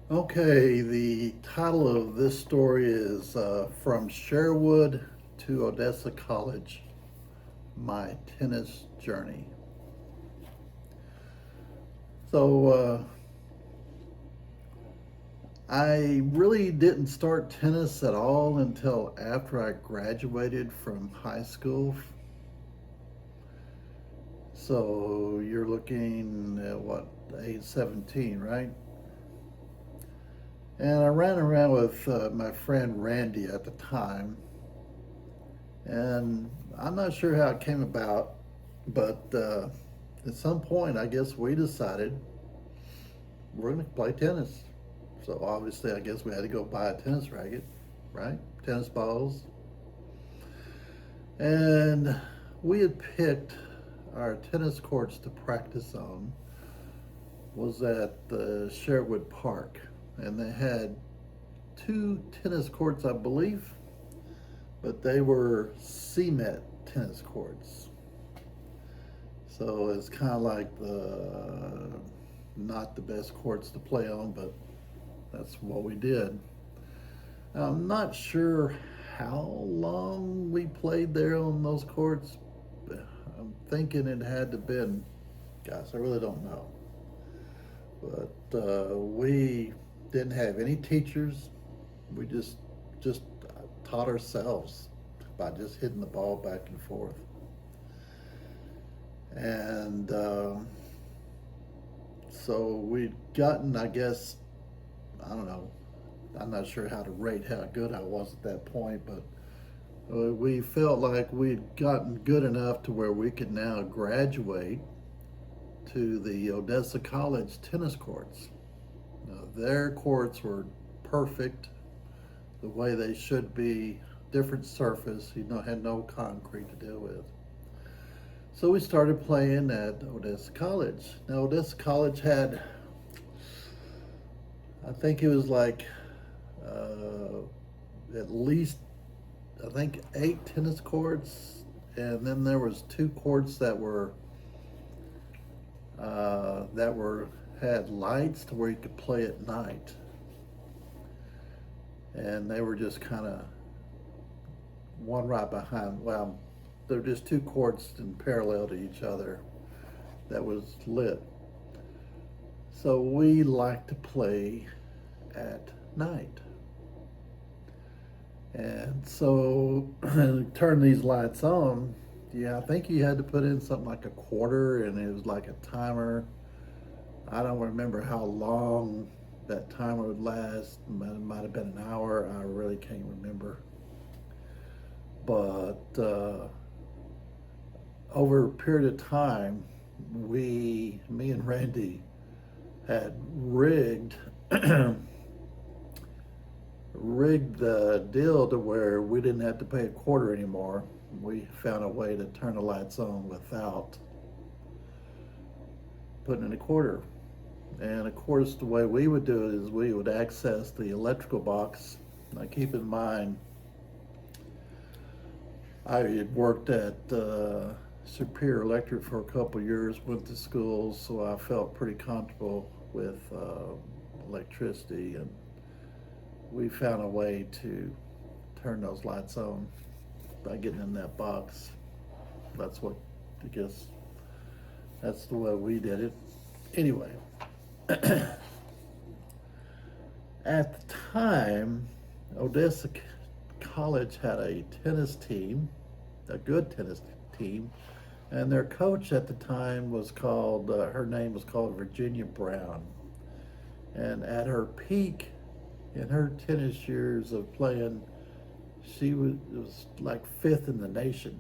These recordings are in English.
Okay, the title of this story is From Sherwood to Odessa College, My Tennis Journey. So, I really didn't start tennis at all until after I graduated from high school. So, you're looking at what, age 17, right? And I ran around with my friend Randy at the time, and I'm not sure how it came about, but at some point, I guess we decided we're going to play tennis. So obviously, I guess we had to go buy a tennis racket, right? Tennis balls. And we had picked our tennis courts to practice on was at the Sherwood Park. And they had two tennis courts, I believe, but they were cement tennis courts. So it's kind of like the not the best courts to play on, but that's what we did. I'm not sure how long we played there on those courts. I'm thinking it had to been, gosh, I really don't know. But we didn't have any teachers. We just taught ourselves by just hitting the ball back and forth. And so we'd gotten, I guess, I don't know, I'm not sure how to rate how good I was at that point, but we felt like we'd gotten good enough to where we could now graduate to the Odessa College tennis courts. Now, their courts were perfect, the way they should be, different surface, had no concrete to deal with. So we started playing at Odessa College. Now, Odessa College had, I think it was like at least, I think, 8 tennis courts, and then there was 2 courts that were had lights to where you could play at night, and they were just kind of one right behind. Well, they're just 2 courts in parallel to each other that was lit. So we like to play at night. And so turn these lights on. Yeah, I think you had to put in something like a quarter, and it was like a timer. I don't remember how long that timer would last. It might have been an hour. I really can't remember. But over a period of time, me and Randy, had rigged the deal to where we didn't have to pay a quarter anymore. We found a way to turn the lights on without putting in a quarter. And of course, the way we would do it is we would access the electrical box. Now, keep in mind, I had worked at Superior Electric for a couple of years, went to school, so I felt pretty comfortable with electricity, and we found a way to turn those lights on by getting in that box. That's what, I guess, that's the way we did it. Anyway, at the time, Odessa College had a tennis team, a good tennis team, and their coach at the time was called, her name was called Virginia Brown. And at her peak in her tennis years of playing, she was like fifth in the nation.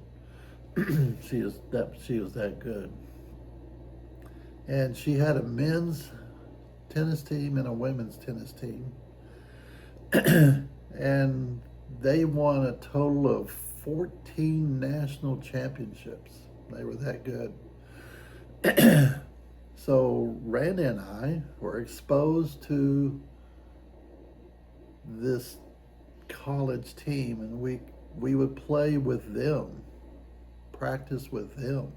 She was that good, and she had a men's tennis team and a women's tennis team, and they won a total of 14 national championships. They were that good. So Randy and I were exposed to this college team, and we would play with them, practice with them.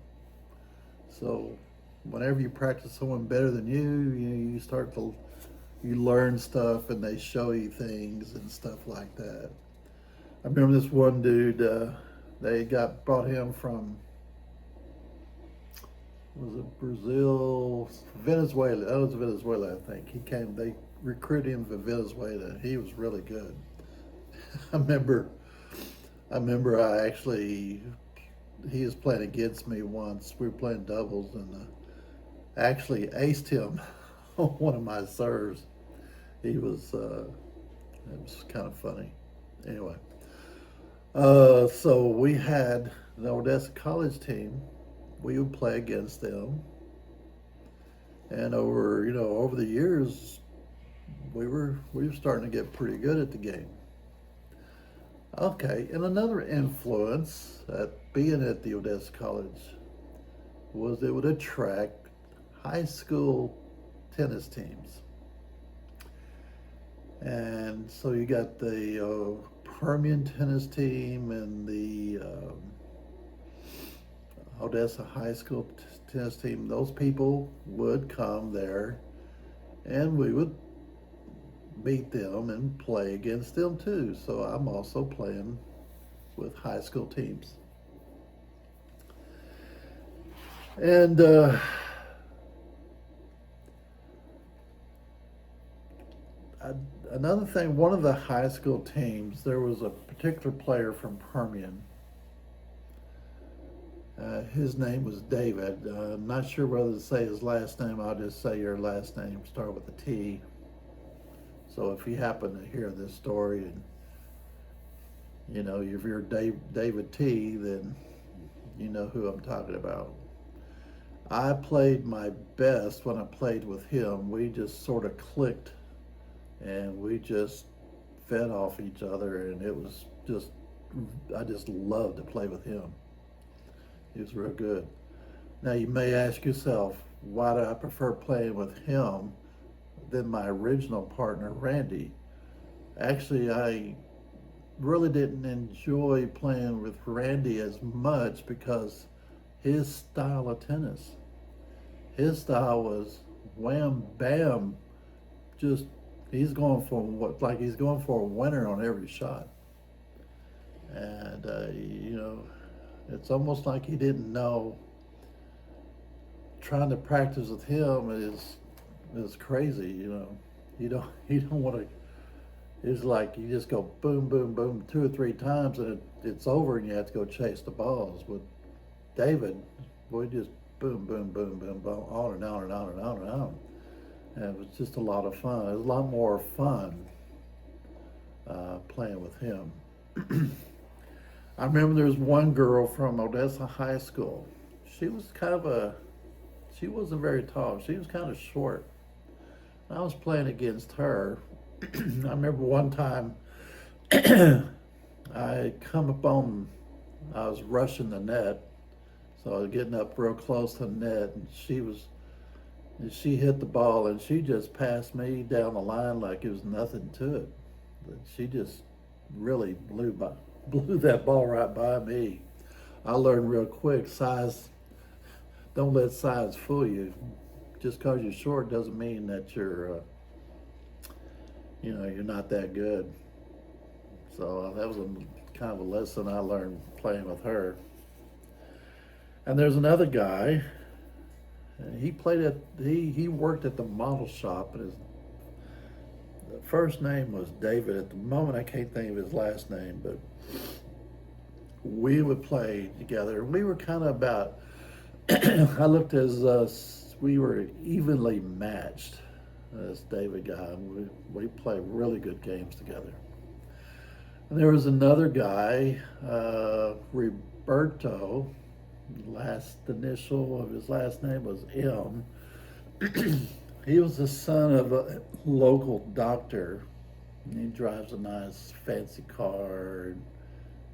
So whenever you practice someone better than you start to you learn stuff and they show you things and stuff like that. I remember this one dude. They brought him from, was it Brazil, Venezuela? That was Venezuela, I think. He came. They recruited him from Venezuela. He was really good. I remember. I actually, he was playing against me once. We were playing doubles, and actually aced him on one of my serves. He was. It was kind of funny. Anyway, so we had the Odessa College team. We would play against them, and over the years, we were starting to get pretty good at the game. Okay, and another influence at being at the Odessa College was it would attract high school tennis teams. And so you got the Permian tennis team and the Odessa High School tennis team. Those people would come there and we would beat them and play against them too. So I'm also playing with high school teams. And another thing, one of the high school teams, there was a particular player from Permian. His name was David. I'm not sure whether to say his last name. I'll just say your last name. Start with a T. So if you happen to hear this story and, if you're David T, then you know who I'm talking about. I played my best when I played with him. We just sort of clicked and we just fed off each other, and it was I just loved to play with him. He was real good. Now you may ask yourself, why do I prefer playing with him than my original partner, Randy? Actually, I really didn't enjoy playing with Randy as much because his style of tennis, his style was wham bam, just he's going for he's going for a winner on every shot. And it's almost like he didn't know. Trying to practice with him is crazy. You don't want to. It's like you just go boom, boom, boom 2 or 3 times and it's over, and you have to go chase the balls. With David, we just boom, boom, boom, boom, boom, on and on and on and on and on. And it was just a lot of fun. It was a lot more fun playing with him. I remember there was one girl from Odessa High School. She wasn't very tall. She was kind of short. I was playing against her. I remember one time I was rushing the net. So I was getting up real close to the net, and she hit the ball and she just passed me down the line like it was nothing to it. But she just really blew that ball right by me. I learned real quick, don't let size fool you. Just because you're short doesn't mean that you're not that good. So that was kind of a lesson I learned playing with her. And there's another guy. He worked at the model shop, and his first name was David. At the moment, I can't think of his last name, but we would play together. We were kind of about. I looked as we were evenly matched. This David guy, we played really good games together. And there was another guy, Roberto. Last initial of his last name was M. He was the son of a local doctor. He drives a nice fancy car,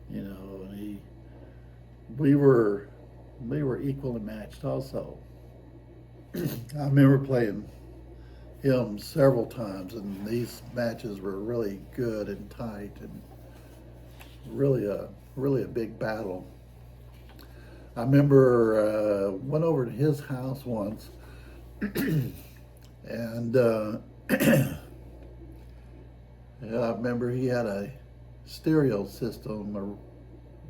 and we were equally matched also. I remember playing him several times, and these matches were really good and tight, and really a big battle. I remember went over to his house once, and Yeah, I remember he had a stereo system, or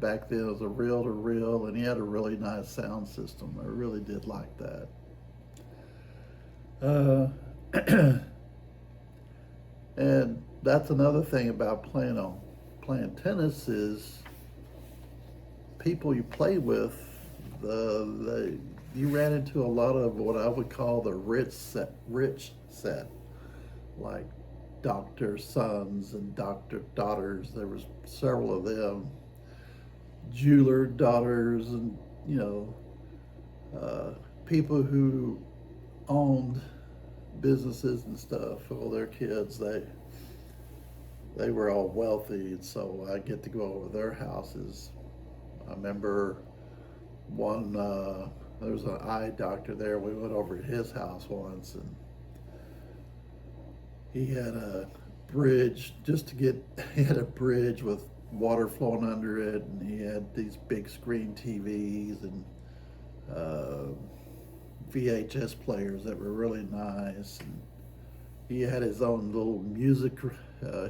back then it was a reel to reel, and he had a really nice sound system. I really did like that. Uh, and that's another thing about playing tennis is people you play with. The you ran into a lot of what I would call the rich set, like doctor sons and doctor daughters. There was several of them, jeweler daughters, and you know, people who owned businesses and stuff. All their kids, they were all wealthy, and so I get to go over their houses. I remember one. There was an eye doctor there. We went over to his house once, and he had a bridge just to get. He had a bridge with water flowing under it, and he had these big screen TVs and uh, VHS players that were really nice. And he had his own little music.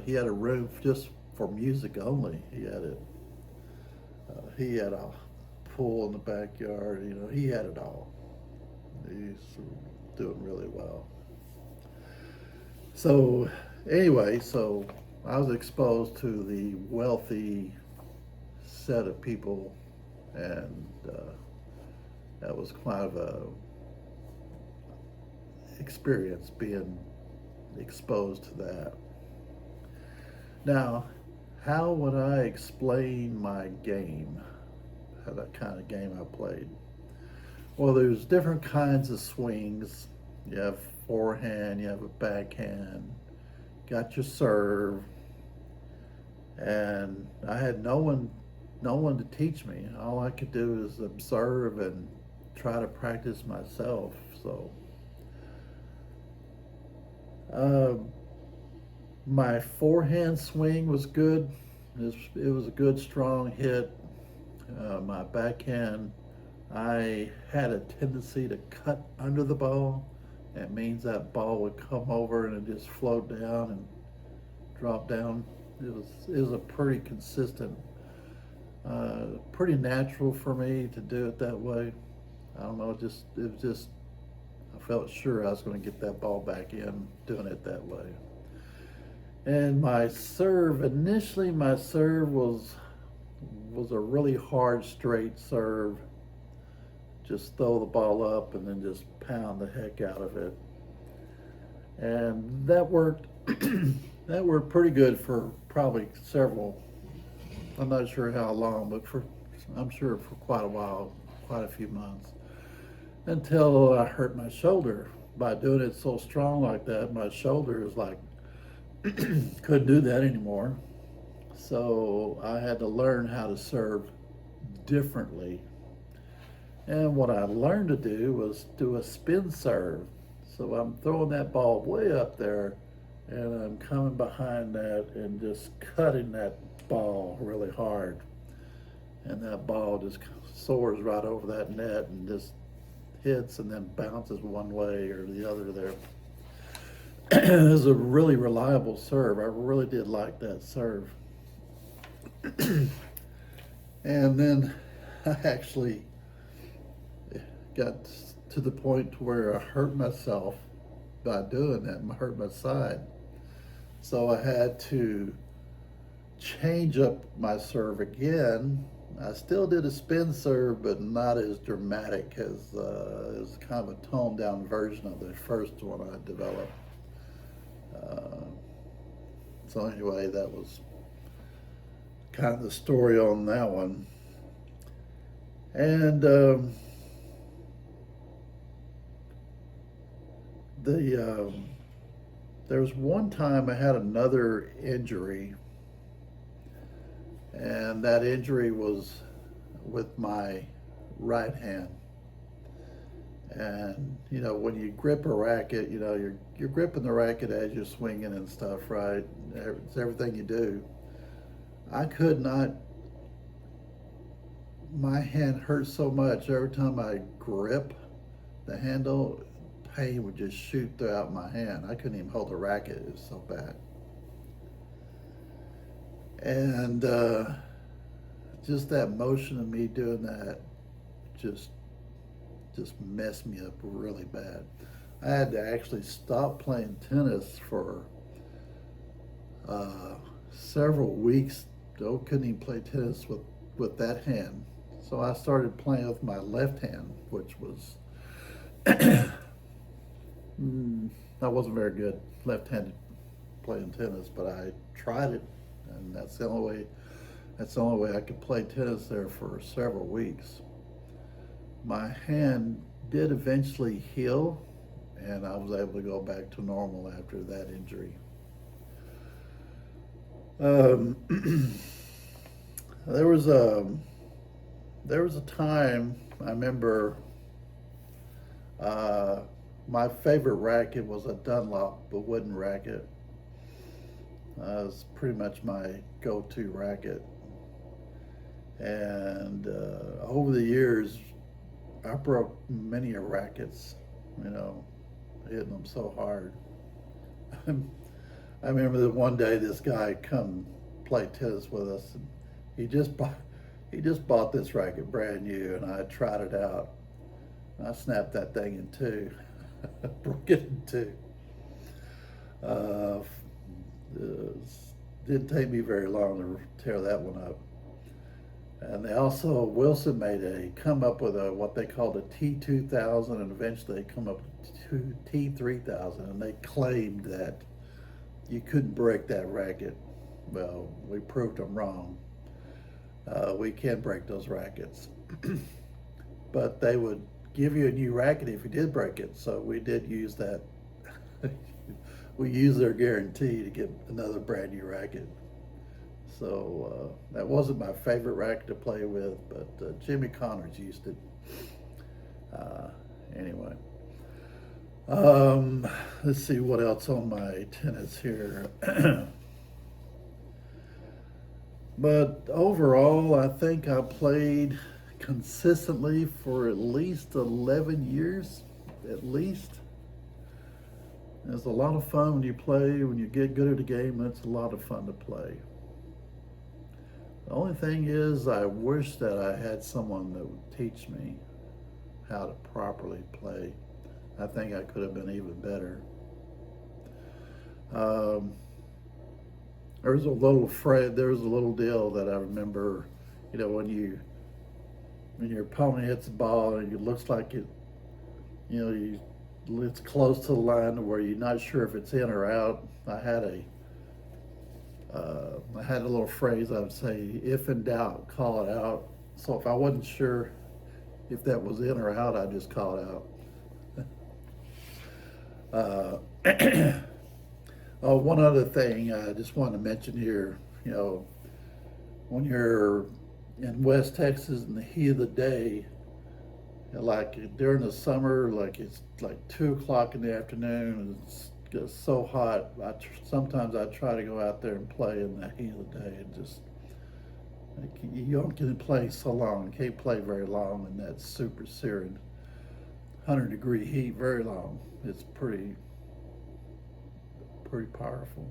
He had a room just for music only. He had it. He had a pool in the backyard. You know, he had it all. He's doing really well. So anyway, so I was exposed to the wealthy set of people, and that was kind of a experience being exposed to that. Now, how would I explain my game? How that kind of game I played? Well, there's different kinds of swings. You have forehand, you have a backhand, got your serve, and I had no one to teach me. All I could do is observe and try to practice myself. So, uh, my forehand swing was good. It was a good, strong hit. My backhand, I had a tendency to cut under the ball. That means that ball would come over and it just float down and drop down. It was a pretty consistent, pretty natural for me to do it that way. I don't know, it was just I felt sure I was going to get that ball back in doing it that way. And my serve, initially my serve was a really hard straight serve. Just throw the ball up and then just pound the heck out of it. And that worked that worked pretty good for probably several, I'm not sure how long, but I'm sure for quite a while, quite a few months. Until I hurt my shoulder. By doing it so strong like that, my shoulder is like couldn't do that anymore. So I had to learn how to serve differently. And what I learned to do was do a spin serve. So I'm throwing that ball way up there, and I'm coming behind that and just cutting that ball really hard. And that ball just soars right over that net and just hits and then bounces one way or the other there. It was a really reliable serve. I really did like that serve. And then I actually got to the point where I hurt myself by doing that and hurt my side. So I had to change up my serve again. I still did a spin serve, but not as dramatic as it was kind of a toned down version of the first one I developed. Uh, so anyway, that was kind of the story on that one. And there was one time I had another injury, and that injury was with my right hand. And you know, when you grip a racket, you know you're gripping the racket as you're swinging and stuff, right? It's everything you do. I could not. My hand hurt so much every time I grip the handle, pain would just shoot throughout my hand. I couldn't even hold the racket, it was so bad. And just that motion of me doing that just messed me up really bad. I had to actually stop playing tennis for several weeks. I couldn't even play tennis with that hand. So I started playing with my left hand, which was I wasn't very good left-handed playing tennis, but I tried it, and that's the only way I could play tennis there for several weeks. My hand did eventually heal, and I was able to go back to normal after that injury. There was a time I remember. My favorite racket was a Dunlop, a wooden racket. It was pretty much my go-to racket. And over the years, I broke many rackets, hitting them so hard. I remember that one day this guy come play tennis with us, and he just bought this racket brand new, and I tried it out. I snapped that thing in two, broke it in two. Didn't take me very long to tear that one up. And they also, Wilson come up with what they called a T2000, and eventually they come up with T3000, and they claimed that you couldn't break that racket. Well, we proved them wrong. We can break those rackets. But they would give you a new racket if you did break it. So we did use that. We used their guarantee to get another brand new racket. So that wasn't my favorite racket to play with, but Jimmy Connors used it. Anyway, let's see what else on my tennis here. But overall, I think I played consistently for at least 11 years, at least. It's a lot of fun when you play, when you get good at a game, it's a lot of fun to play. The only thing is, I wish that I had someone that would teach me how to properly play. I think I could have been even better. There was a little deal that I remember, when your opponent hits the ball and it looks like it's close to the line to where you're not sure if it's in or out. I had a little phrase I would say: if in doubt, call it out. So if I wasn't sure if that was in or out, I'd just call it out. Oh, one other thing I just want to mention here, when you're in West Texas in the heat of the day, like during the summer, like it's like 2 o'clock in the afternoon, and it's just so hot. Sometimes I try to go out there and play in the heat of the day, and just you don't get to play so long. You can't play very long in that super searing 100-degree heat very long. It's pretty powerful.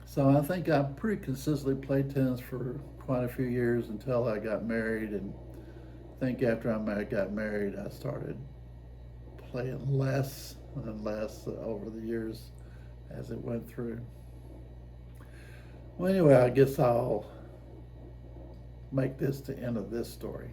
So I think I pretty consistently played tennis for quite a few years until I got married, and I think after I got married, I started playing less and less over the years as it went through. Well, anyway, I guess I'll make this the end of this story.